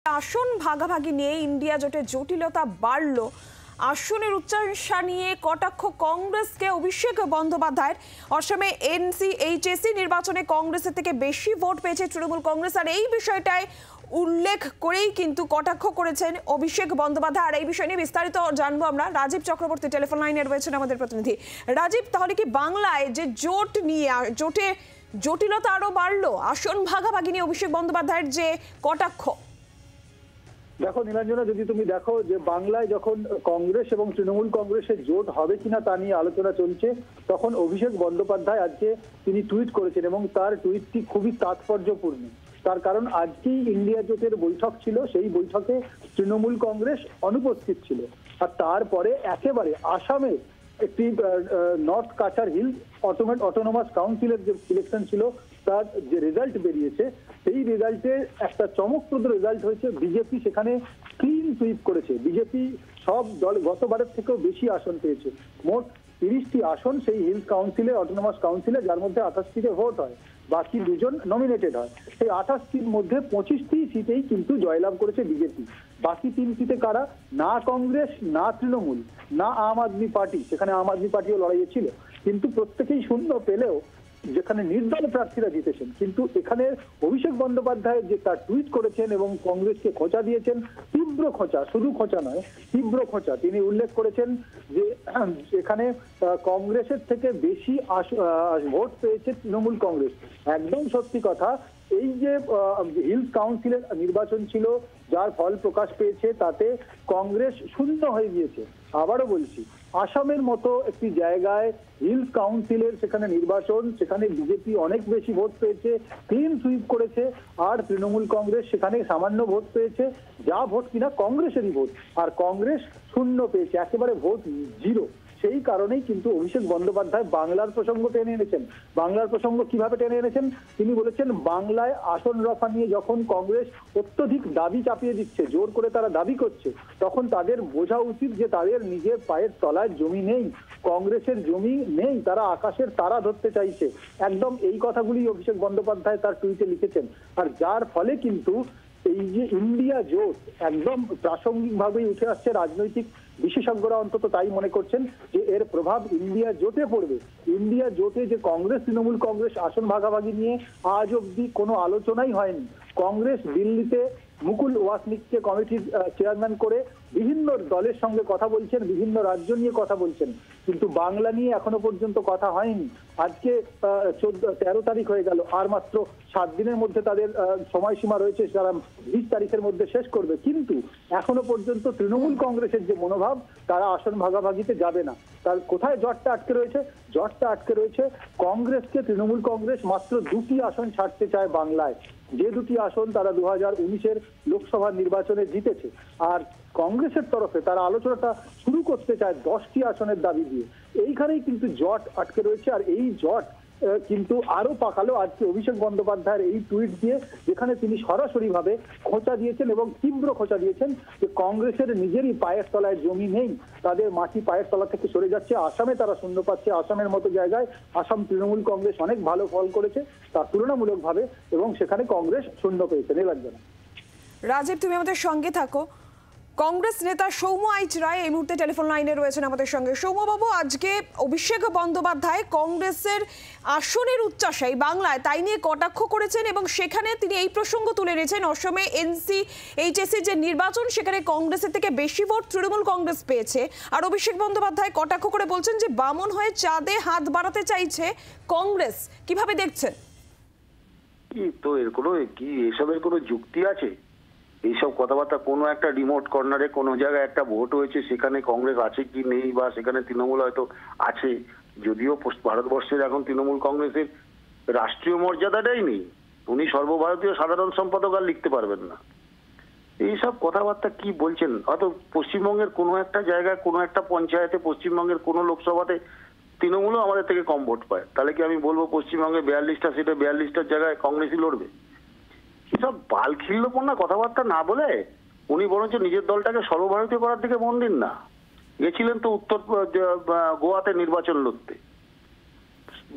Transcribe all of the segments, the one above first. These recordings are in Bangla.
আসন ভাগাভাগি নিয়ে ইন্ডিয়া জোটের জটিলতা বাড়ল। আসনের উচ্চাশা নিয়ে কটাক্ষ কংগ্রেসকে অভিষেক বন্দ্যোপাধ্যায়ের। অসমে এইচএসসি নির্বাচনে কংগ্রেসের থেকে বেশি ভোট পেয়েছে তৃণমূল কংগ্রেস, আর এই বিষয়টায় উল্লেখ করেই কিন্তু কটাক্ষ করেছেন অভিষেক বন্দ্যোপাধ্যায়। আর এই বিষয় নিয়ে বিস্তারিত জানবো আমরা। রাজীব চক্রবর্তী টেলিফোন লাইনে রয়েছেন আমাদের প্রতিনিধি। রাজীব, তাহলে কি বাংলায় যে জোট নিয়ে জোটে জটিলতা আরো বাড়লো? আসন ভাগাভাগি নিয়ে অভিষেক বন্দ্যোপাধ্যায়ের যে কটাক্ষ। দেখো নীলাঞ্জনা, যদি তুমি দেখো যে বাংলায় যখন কংগ্রেস এবং তৃণমূল কংগ্রেসের জোট হবে কিনা তা নিয়ে আলোচনা চলছে, তখন অভিষেক বন্দ্যোপাধ্যায় আজকে তিনি টুইট করেছেন এবং তার টুইটটি খুবই তাৎপর্যপূর্ণ। তার কারণ আজকেই ইন্ডিয়া জোটের বৈঠক ছিল, সেই বৈঠকে তৃণমূল কংগ্রেস অনুপস্থিত ছিল। আর তারপরে একেবারে আসামে একটি নর্থ কাছার হিল অটোনমাস কাউন্সিলের যে সিলেকশন ছিল তার যে রেজাল্ট বেরিয়েছে, সেই রেজাল্টে একটা চমকপ্রদ রেজাল্ট হয়েছে। বিজেপি সেখানে ক্লিন সুইপ করেছে। বিজেপি সব দল গতবারের থেকেও বেশি আসন পেয়েছে। মোট 30টি আসন সেই হিল কাউন্সিলে, অটোনমাস কাউন্সিলে, যার মধ্যে 28টিতে ভোট হয়, বাকি দুজন নমিনেটেড হয়। সেই 28টির মধ্যে 25টি সিটেই কিন্তু জয়লাভ করেছে বিজেপি। বাকি 3টিতে কারা? না কংগ্রেস, না তৃণমূল, না আম আদমি পার্টি। সেখানে আম আদমি পার্টিও লড়াইয়ে ছিল, কিন্তু প্রত্যেকেই শূন্য পেলেও যেখানে নির্দল প্রার্থীরা জিতেছেন। কিন্তু এখানে অভিষেক বন্দ্যোপাধ্যায় যে তার টুইট করেছেন এবং কংগ্রেসকে খোঁচা দিয়েছেন, তীব্র খোঁচা, শুধু খোঁচা নয়, তীব্র খোঁচা। তিনি উল্লেখ করেছেন যে এখানে কংগ্রেসের থেকে বেশি ভোট পেয়েছে তৃণমূল কংগ্রেস। একদম সত্যি কথা। এই যে হিলস কাউন্সিলের নির্বাচন ছিল, যার ফল প্রকাশ পেয়েছে, তাতে কংগ্রেস শূন্য হয়ে গিয়েছে। আবারও বলছি, আসামের মতো একটি জায়গায় হিলস কাউন্সিলের সেখানে নির্বাচন, সেখানে বিজেপি অনেক বেশি ভোট পেয়েছে, ক্লিন সুইপ করেছে, আর তৃণমূল কংগ্রেস সেখানে সামান্য ভোট পেয়েছে, যা ভোট কিনা কংগ্রেসেরই ভোট, আর কংগ্রেস শূন্য পেয়েছে, একেবারে ভোট জিরো। সেই কারণেই কিন্তু অভিষেক বন্দ্যোপাধ্যায় বাংলার প্রসঙ্গ টেনে এনেছেন। বাংলার প্রসঙ্গ কিভাবে টেনে এনেছেন? তিনি বলেছেন, বাংলায় আসন রফা নিয়ে যখন কংগ্রেস অত্যধিক দাবি চাপিয়ে দিচ্ছে, জোর করে তারা দাবি করছে, তখন তাদের বোঝা উচিত যে তাদের নিজের পায়ের তলায় জমি নেই, কংগ্রেসের জমি নেই, তারা আকাশের তারা ধরতে চাইছে। একদম এই কথাগুলি অভিষেক বন্দ্যোপাধ্যায় তার টুইটে লিখেছেন। আর যার ফলে কিন্তু এই যে ইন্ডিয়া জোট একদম প্রাসঙ্গিকভাবেই উঠে আসছে। রাজনৈতিক বিশেষজ্ঞরা অন্তত তাই মনে করছেন যে এর প্রভাব ইন্ডিয়া জোটে পড়বে। ইন্ডিয়া জোটে যে কংগ্রেস তৃণমূল কংগ্রেস আসন ভাগাভাগি নিয়ে আজ অব্দি কোনো আলোচনাই হয়নি। কংগ্রেস দিল্লিতে মুকুল ওয়াসনিককে কমিটির চেয়ারম্যান করে বিভিন্ন দলের সঙ্গে কথা বলছেন, বিভিন্ন রাজ্য নিয়ে কথা বলছেন, কিন্তু বাংলা নিয়ে এখনো পর্যন্ত কথা হয়নি। আজকে 13 তারিখ হয়ে গেল, আর মাত্র 7 দিনের মধ্যে তাদের সময়সীমা রয়েছে, তারা 20 তারিখের মধ্যে শেষ করবে। কিন্তু এখনো পর্যন্ত তৃণমূল কংগ্রেসের যে মনোভাব, তারা আসন ভাগাভাগিতে যাবে না। তার কোথায় জটটা আটকে রয়েছে? জটটা আটকে রয়েছে কংগ্রেসকে তৃণমূল কংগ্রেস মাত্র 2টি আসন ছাড়তে চায় বাংলায়, যে 2টি আসন তারা 2019-এর লোকসভা নির্বাচনে জিতেছে। আর কংগ্রেসের তরফে তারা আলোচনাটা শুরু করতে চায় 10টি আসনের দাবি দিয়ে। এইখানেই কিন্তু জট আটকে রয়েছে। আর এই জট কিন্তু আরো পাকালো আজকে অভিষেক বন্দ্যোপাধ্যায়ের এই টুইট দিয়ে, যেখানে তিনি সরাসরি ভাবে খোঁচা দিয়েছেন এবং তীব্র খোঁচা দিয়েছেন যে কংগ্রেসের নিজেরই পায়ের তলায় জমি নেই, তাদের মাটি পায়ের তলা থেকে সরে যাচ্ছে। আসামে তারা শূন্য পাচ্ছে। আসামের মতো জায়গায় আসাম তৃণমূল কংগ্রেস অনেক ভালো ফল করেছে তার তুলনামূলকভাবে, এবং সেখানে কংগ্রেস শূন্য পেয়েছে। নীলাঞ্জনা। রাজীব, তুমি আমাদের সঙ্গে থাকো। কংগ্রেস নেতা সৌম্য আইচ রায় এই মুহূর্তে টেলিফোন লাইনে রয়েছেন আমাদের সঙ্গে। সৌম্যবাবু, আজকে অভিষেক বন্দ্যোপাধ্যায় কংগ্রেসের আসনের উচ্চাশাই বাংলায় তাই নিয়ে কটাক্ষ করেছেন এবং সেখানে তিনি এই প্রসঙ্গ তুলে এনেছেন, অসমে এইচএসসি যে নির্বাচন, সেখানে কংগ্রেসের থেকে বেশি ভোট তৃণমূল কংগ্রেস পেয়েছে। আর অভিষেক বন্দ্যোপাধ্যায় কটাক্ষ করে বলছেন যে বামন হয়ে চাঁদে হাত বাড়াতে চাইছে কংগ্রেস। কিভাবে দেখছেন? কি তো এর কোনো কি এসবের কোনো যুক্তি আছে? এইসব কথাবার্তা, কোনো একটা রিমোট কর্নারে কোনো জায়গায় একটা ভোট হয়েছে, সেখানে কংগ্রেস আছে কি নেই, বা সেখানে তৃণমূল হয়তো আছে, যদিও ভারতবর্ষের এখন তৃণমূল কংগ্রেসের রাষ্ট্রীয় মর্যাদাটাই নেই। উনি সর্বভারতীয় সাধারণ সম্পাদক আর লিখতে পারবেন না। এইসব কথাবার্তা কি বলছেন? হয়তো পশ্চিমবঙ্গের কোনো একটা জায়গায়, কোনো একটা পঞ্চায়েতে, পশ্চিমবঙ্গের কোনো লোকসভাতে তৃণমূলও আমাদের থেকে কম ভোট পায়, তাহলে কি আমি বলবো পশ্চিমবঙ্গে 42টা সিটে 42টার জায়গায় কংগ্রেসই লড়বে? এসব বালখিল্যপূর্ণ কথাবার্তা না বলে উনি বরঞ্চ নিজের দলটাকে সর্বভারতীয় করার দিকে মন দিন না। গেছিলেন তো উত্তর গোয়াতে নির্বাচন লড়তে,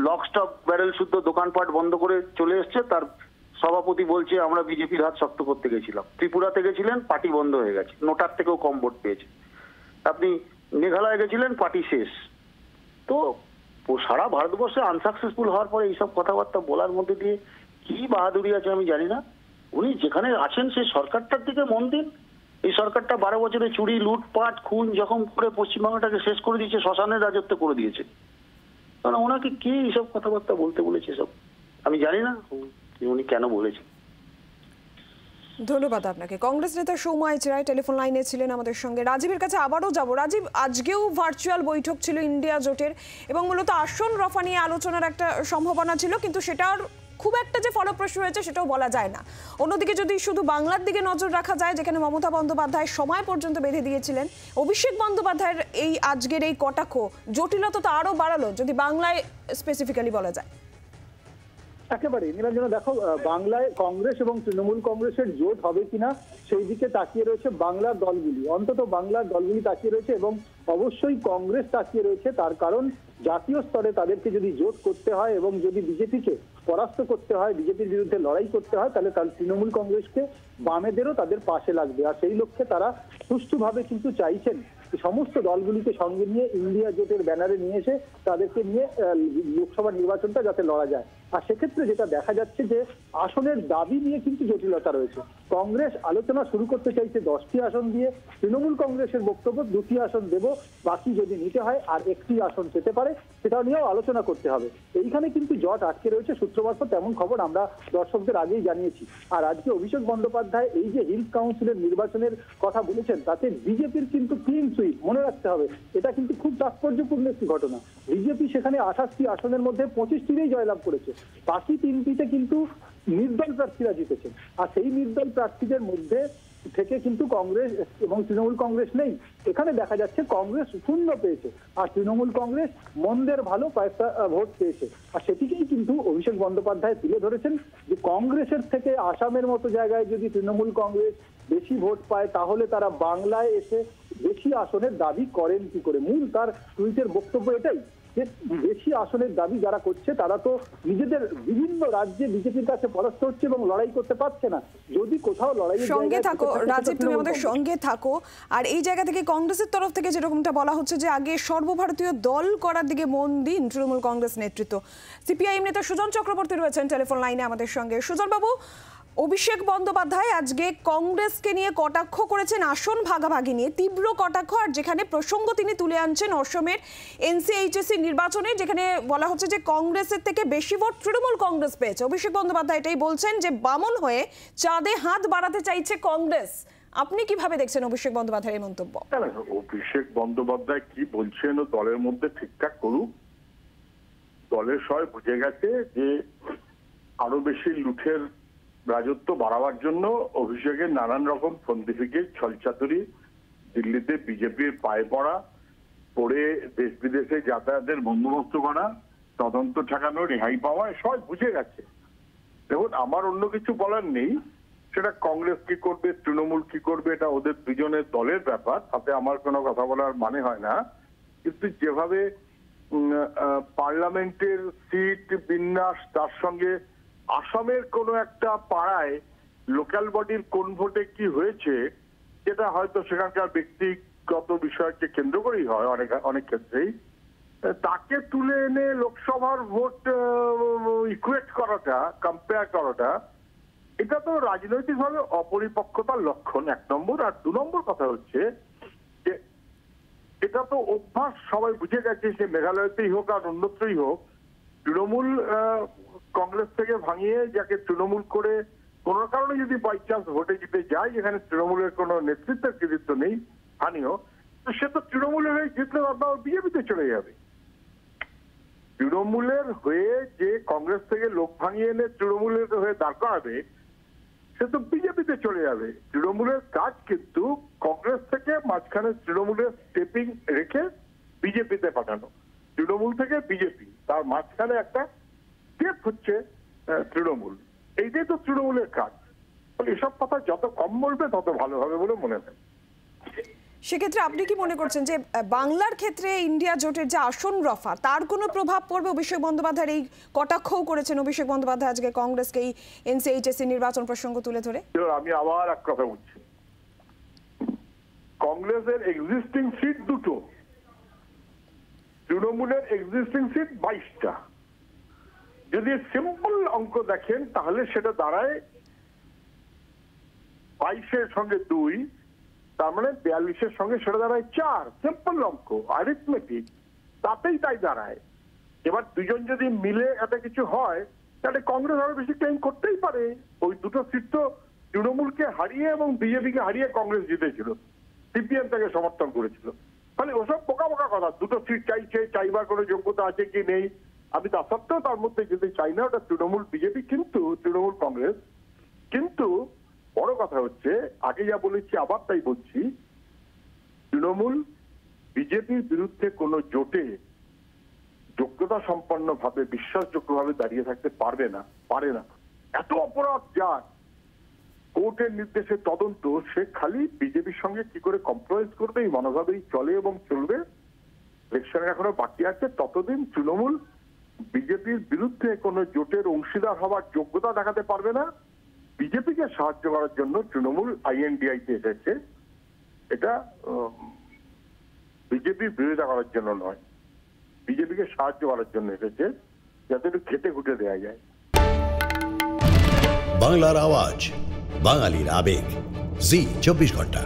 লক স্টক ব্যারেল শুদ্ধ দোকানপাট বন্ধ করে চলে এসছে, তার সভাপতি বলছে আমরা বিজেপির হাত শক্ত করতে গেছিলাম। ত্রিপুরাতে গেছিলেন, পার্টি বন্ধ হয়ে গেছে, নোটার থেকেও কম ভোট পেয়েছে। আপনি মেঘালয়ে গেছিলেন, পার্টি শেষ। তো সারা ভারতবর্ষে আনসাকসেসফুল হওয়ার পরে এইসব কথাবার্তা বলার মধ্যে দিয়ে কি বাহাদুরি আছে আমি জানি না। উনি যেখানে আছেন সেই সরকারটার দিকে মন দিন। এই সরকারটা 12 বছরে চুরি, লুটপাট, খুন জখম করে পশ্চিমবঙ্গটাকে শেষ করে দিয়েছে, শ্মশানের রাজত্ব করে দিয়েছে। কারণ ওনাকে কে এইসব কথাবার্তা বলতে বলেছে সব আমি জানি না উনি কেন বলেছেন। ধন্যবাদ আপনাকে। কংগ্রেস নেতা সৌম্য রায় টেলিফোন লাইনে ছিলেন আমাদের সঙ্গে। রাজীবের কাছে আবারও যাব। রাজীব, আজকেও ভার্চুয়াল বৈঠক ছিল ইন্ডিয়া জোটের এবং মূলত আসন রফা নিয়ে আলোচনার একটা সম্ভাবনা ছিল, কিন্তু সেটার খুব একটা যে ফলপ্রসূ হয়েছে সেটাও বলা যায় না। অন্যদিকে যদি শুধু বাংলার দিকে নজর রাখা যায়, যেখানে মমতা বন্দ্যোপাধ্যায় সময় পর্যন্ত বেঁধে দিয়েছিলেন, অভিষেক বন্দ্যোপাধ্যায়ের এই আজকের এই কটাক্ষ জটিলতা তো আরও বাড়ালো, যদি বাংলায় স্পেসিফিক্যালি বলা যায়। একেবারে নীলাঞ্জনা, দেখো বাংলায় কংগ্রেস এবং তৃণমূল কংগ্রেসের জোট হবে কিনা সেই দিকে তাকিয়ে রয়েছে বাংলার দলগুলি, অন্তত বাংলার দলগুলি তাকিয়ে রয়েছে এবং অবশ্যই কংগ্রেস তাকিয়ে রয়েছে। তার কারণ জাতীয় স্তরে তাদেরকে যদি জোট করতে হয় এবং যদি বিজেপিকে পরাস্ত করতে হয়, বিজেপির বিরুদ্ধে লড়াই করতে হয়, তাহলে তৃণমূল কংগ্রেসকে বামেদেরও তাদের পাশে লাগবে। আর সেই লক্ষ্যে তারা সুষ্ঠুভাবে কিন্তু চাইছেন সমস্ত দলগুলিকে সঙ্গে নিয়ে ইন্ডিয়া জোটের ব্যানারে নিয়ে এসে তাদেরকে নিয়ে লোকসভা নির্বাচনটা যাতে লড়া যায়। আর সেক্ষেত্রে যেটা দেখা যাচ্ছে যে আসনের দাবি নিয়ে কিন্তু জটিলতা রয়েছে। কংগ্রেস আলোচনা শুরু করতে চাইছে 10টি আসন দিয়ে, তৃণমূল কংগ্রেসের বক্তব্য 2টি আসন দেব, বাকি যদি নিতে হয় আর 1টি আসন পেতে পারে সেটা নিয়েও আলোচনা করতে হবে। এইখানে কিন্তু জট আটকে রয়েছে সূত্র মারফত, তেমন খবর আমরা দর্শকদের আগেই জানিয়েছি। আর আজকে অভিষেক বন্দ্যোপাধ্যায় এই যে হিলস কাউন্সিলের নির্বাচনের কথা বলেছেন, তাতে বিজেপির কিন্তু ক্লিন সুইপ, মনে রাখতে হবে এটা কিন্তু খুব তাৎপর্যপূর্ণ একটি ঘটনা। বিজেপি সেখানে 28টি আসনের মধ্যে 25টিতেই জয়লাভ করেছে, বাকি 3টিতে কিন্তু নির্দল প্রার্থীরা জিতেছেন। আর সেই নির্দল প্রার্থীদের মধ্যে থেকে কিন্তু কংগ্রেস এবং তৃণমূল কংগ্রেস নেই। এখানে দেখা যাচ্ছে কংগ্রেস 0 পেয়েছে আর তৃণমূল কংগ্রেস মন্দের ভালো কয়েকটা ভোট পেয়েছে। আর সেটিকেই কিন্তু অভিষেক বন্দ্যোপাধ্যায় তুলে ধরেছেন যে কংগ্রেসের থেকে আসামের মতো জায়গায় যদি তৃণমূল কংগ্রেস বেশি ভোট পায় তাহলে তারা বাংলায় এসে বেশি আসনের দাবি করেন কি করে। মূল তার টুইটের বক্তব্য এটাই যে বেশি আসনের দাবি যারা করছে তারা তো নিজেদের বিভিন্ন রাজ্যে বিজেপির কাছে পরাস্ত হচ্ছে এবং লড়াই করতে পারছে না। যদি কোথাও লড়াই সঙ্গে থাকো রাজীব, তুমি আমাদের সঙ্গে থাকো। আর এই জায়গা থেকে কংগ্রেসের তরফ থেকে যেরকমটা বলা হচ্ছে যে আগে সর্বভারতীয় দল করার দিকে মন দিন তৃণমূল কংগ্রেস নেতৃত্ব। সিপিআইএম নেতা সুজন চক্রবর্তী রয়েছেন টেলিফোন লাইনে আমাদের সঙ্গে। সুজন বাবু, অভিষেক বন্দ্যোপাধ্যায় আজকে কংগ্রেসকে নিয়ে কটাক্ষ করেছেন আসন ভাগাভাগি নিয়ে, তীব্র কটাক্ষ। আর যেখানে প্রসঙ্গ তিনি তুলে আনছেন অসমের NCHSC নির্বাচনে, যেখানে বলা হচ্ছে যে কংগ্রেসের থেকে বেশি ভোট তৃণমূল কংগ্রেস পেয়েছে। অভিষেক বন্দ্যোপাধ্যায় এটাই বলছেন যে বামন হয়ে চাঁদে হাত বাড়াতে চাইছে কংগ্রেস। আপনি কিভাবে দেখছেন অভিষেক বন্দ্যোপাধ্যায়ের এই মন্তব্য? অভিষেক বন্দ্যোপাধ্যায় কি বলছেন ও দলের মধ্যে ঠিকঠাক করুক। দলের সবাই বুঝে গেছে যে আরো বেশি লুঠের রাজত্ব বাড়াবার জন্য অভিষেকের নানান রকম ফন্দিফিকে ছলচাতুরি, দিল্লিতে বিজেপির পায়ে পড়া, পড়ে দেশ বিদেশে যাতায়াতের বন্দোবস্ত করা, তদন্ত ঠেকানো, রেহাই পাওয়া, সবাই বুঝে গেছে। দেখুন, আমার অন্য কিছু বলার নেই। সেটা কংগ্রেস কি করবে, তৃণমূল কি করবে, এটা ওদের দুজনের দলের ব্যাপার, তাতে আমার কোনো কথা বলার মানে হয় না। কিন্তু যেভাবে পার্লামেন্টের সিট বিন্যাস, তার সঙ্গে আসামের কোনো একটা পাড়ায় লোকাল বডির কোন ভোটে কি হয়েছে, যেটা হয়তো সেখানকার ব্যক্তিগত বিষয়কে কেন্দ্র করেই হয় অনেক ক্ষেত্রেই, তাকে তুলে এনে লোকসভার ভোট ইকুয়েট করাটা, কম্পেয়ার করাটা, এটা তো রাজনৈতিকভাবে অপরিপক্কতার লক্ষণ, 1 নম্বর। আর 2 নম্বর কথা হচ্ছে যে এটা তো অভ্যাস, সবাই বুঝে গেছে সে মেঘালয়তেই হোক আর অন্যত্রই হোক, তৃণমূল কংগ্রেস থেকে ভাঙিয়ে যাকে তৃণমূল করে কোনো কারণে যদি বাই চান্স ভোটে জিতে যায়, যেখানে তৃণমূলের কোনো নেতৃত্বের কৃতিত্ব নেই স্থানীয়, তো সে তো তৃণমূলের হয়ে জিতলে আপনার বিজেপিতে চলে যাবে। তৃণমূলের হয়ে যে কংগ্রেস থেকে লোক ভাঙিয়ে এনে তৃণমূলের হয়ে দাঁড় করাবে, সে তো বিজেপিতে চলে যাবে। তৃণমূলের কাজ কিন্তু কংগ্রেস থেকে মাঝখানে তৃণমূলের স্টেপিং রেখে বিজেপিতে পাঠানো, তৃণমূল থেকে বিজেপি, তার মাঝখানে একটা স্টেপ হচ্ছে তৃণমূল। এইটাই তো তৃণমূলের কাজ। এসব কথা যত কম বলবে তত ভালো হবে বলে মনে হয়। সেক্ষেত্রে আপনি কি মনে করছেন যে বাংলার ক্ষেত্রে ইন্ডিয়া জোটের যে আসন রফা তার কোনো প্রভাব পড়বে? অভিষেক বন্দ্যোপাধ্যায়ের এই কটাক্ষও করেছেন অভিষেক বন্দ্যোপাধ্যায় আজকে কংগ্রেসকে এই এনসিএইচএসসি নির্বাচন প্রসঙ্গ তুলে ধরে। আমি আবার এক কথা বলছি, কংগ্রেসের এক্সিস্টিং সিট 2টো, তৃণমূলের এক্সিস্টিং সিট 22টা। যদি সিম্পল অঙ্ক দেখেন তাহলে সেটা দাঁড়ায় 22-এর সঙ্গে 2, তার মানে 42-এর সঙ্গে সেটা দাঁড়ায় 4। সিম্পল অঙ্ক, অ্যারিথমেটিক, তাতেই তাই দাঁড়ায়। এবার দুজন যদি মিলে একটা কিছু হয় তাহলে কংগ্রেস আরো বেশি ক্লেম করতেই পারে। ওই দুটো সিট তো তৃণমূলকে হারিয়ে এবং বিজেপিকে হারিয়ে কংগ্রেস জিতেছিল, সিপিএম তাকে সমর্থন করেছিল। মানে ওসব বোকা বোকা কথা। দুটো সিট চাইছে, চাইবার কোনো যোগ্যতা আছে কি নেই, আমি তা সত্ত্বেও তার মধ্যে যেতে চাই না। ওটা তৃণমূল বিজেপি, কিন্তু তৃণমূল কংগ্রেস। কিন্তু বড় কথা হচ্ছে, আগে যা বলেছি আবার তাই বলছি, তৃণমূল বিজেপির বিরুদ্ধে কোনো জোটে যোগ্যতা সম্পন্ন ভাবে, বিশ্বাসযোগ্য ভাবে দাঁড়িয়ে থাকতে পারে না। এত অপরাধ যার, কোর্টের নির্দেশে তদন্ত, সে খালি বিজেপির সঙ্গে কি করে কম্প্রোমাইজ করবে এই মনোভাবেই চলে এবং চলবে। ইলেকশন এখনো বাকি আছে, ততদিন তৃণমূল বিজেপির বিরুদ্ধে কোনো জোটের অংশীদার হওয়ার যোগ্যতা দেখাতে পারবে না। বিজেপিকে সাহায্য করার জন্য তৃণমূল আইএনডিআইতে এসেছে, এটা বিজেপির বিরোধিতা করার জন্য নয়, বিজেপিকে সাহায্য করার জন্য এসেছে, যাতে একটু খেটে খুঁটে দেওয়া যায়। বাংলার আওয়াজ, বাঙালির আবেগ, জি 24 ঘন্টা।